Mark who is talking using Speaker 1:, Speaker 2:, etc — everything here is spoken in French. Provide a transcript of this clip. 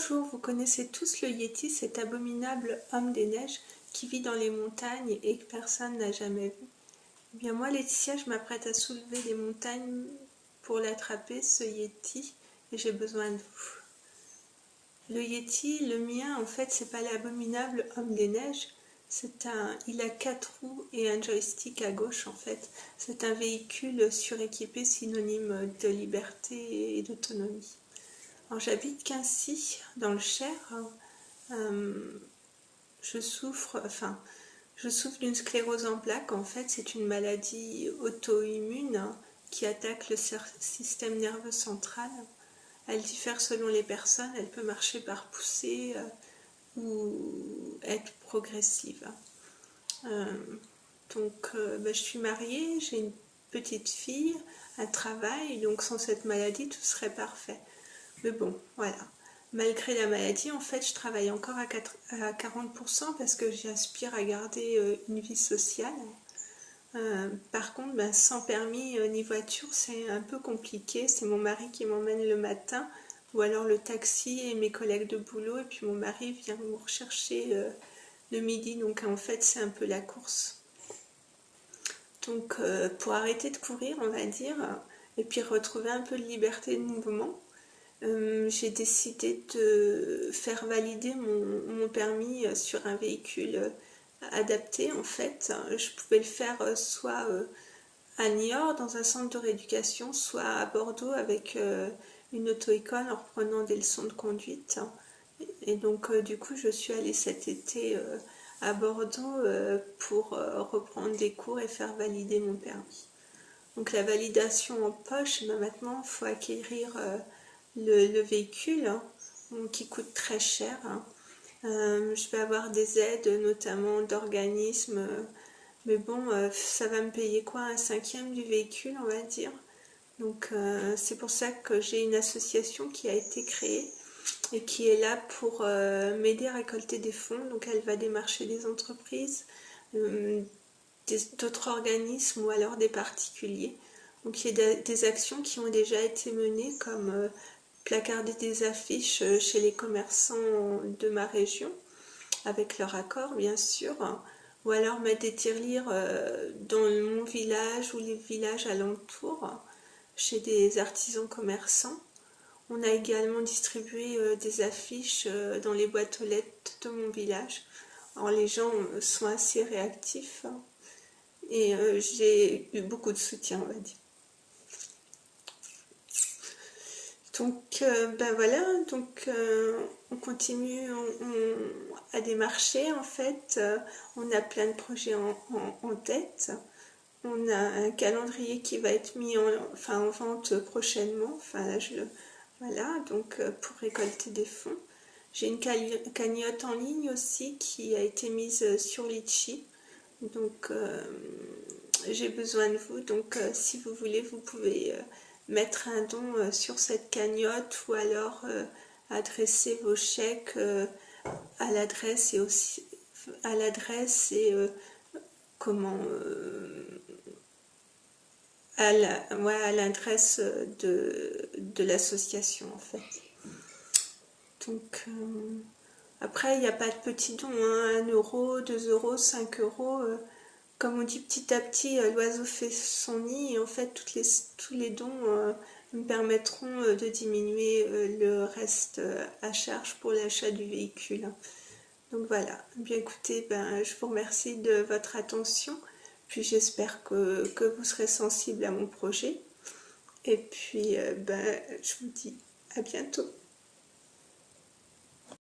Speaker 1: Bonjour, vous connaissez tous le Yéti, cet abominable homme des neiges qui vit dans les montagnes et que personne n'a jamais vu. Eh bien moi Laetitia, je m'apprête à soulever des montagnes pour l'attraper, ce Yéti, et j'ai besoin de vous. Le Yéti, le mien, en fait, c'est pas l'abominable homme des neiges, il a 4 roues et un joystick à gauche en fait. C'est un véhicule suréquipé synonyme de liberté et d'autonomie. Alors j'habite Quincy, dans le Cher. Je souffre d'une sclérose en plaques. En fait, c'est une maladie auto-immune qui attaque le système nerveux central. Elle diffère selon les personnes. Elle peut marcher par poussée ou être progressive. Je suis mariée, j'ai une petite fille, un travail, donc sans cette maladie, tout serait parfait. Mais bon, voilà. Malgré la maladie, en fait, je travaille encore à 40% parce que j'aspire à garder une vie sociale. Par contre, sans permis ni voiture, c'est un peu compliqué. C'est mon mari qui m'emmène le matin, ou alors le taxi et mes collègues de boulot, et puis mon mari vient me rechercher le midi. Donc en fait, c'est un peu la course. Donc pour arrêter de courir, on va dire, et puis retrouver un peu de liberté de mouvement, j'ai décidé de faire valider mon permis sur un véhicule adapté. En fait, je pouvais le faire soit à Niort dans un centre de rééducation, soit à Bordeaux avec une auto-école en reprenant des leçons de conduite. Et donc du coup je suis allée cet été à Bordeaux pour reprendre des cours et faire valider mon permis. Donc la validation en poche, maintenant il faut acquérir le véhicule qui coûte très cher. Je vais avoir des aides notamment d'organismes, mais bon, ça va me payer quoi, un cinquième du véhicule, on va dire. Donc c'est pour ça que j'ai une association qui a été créée et qui est là pour m'aider à récolter des fonds. Donc elle va démarcher des entreprises, d'autres organismes ou alors des particuliers. Donc il y a des actions qui ont déjà été menées comme placarder des affiches chez les commerçants de ma région, avec leur accord bien sûr, ou alors mettre des tirelires dans mon village ou les villages alentours, chez des artisans commerçants. On a également distribué des affiches dans les boîtes aux lettres de mon village. Alors les gens sont assez réactifs et j'ai eu beaucoup de soutien, on va dire. Donc voilà, on continue à démarcher en fait. On a plein de projets en tête. On a un calendrier qui va être mis en vente prochainement. Voilà, donc pour récolter des fonds. J'ai une cagnotte en ligne aussi qui a été mise sur Litchi. Donc j'ai besoin de vous. Donc si vous voulez, vous pouvez mettre un don sur cette cagnotte ou alors adresser vos chèques à l'adresse et aussi à l'adresse et à l'adresse de l'association en fait. Donc après il n'y a pas de petits dons, 1 euro, 2 euros, 5 euros. Comme on dit, petit à petit, l'oiseau fait son nid et en fait tous les dons me permettront de diminuer le reste à charge pour l'achat du véhicule. Donc voilà, bien écoutez, je vous remercie de votre attention, puis j'espère que vous serez sensible à mon projet. Et puis je vous dis à bientôt.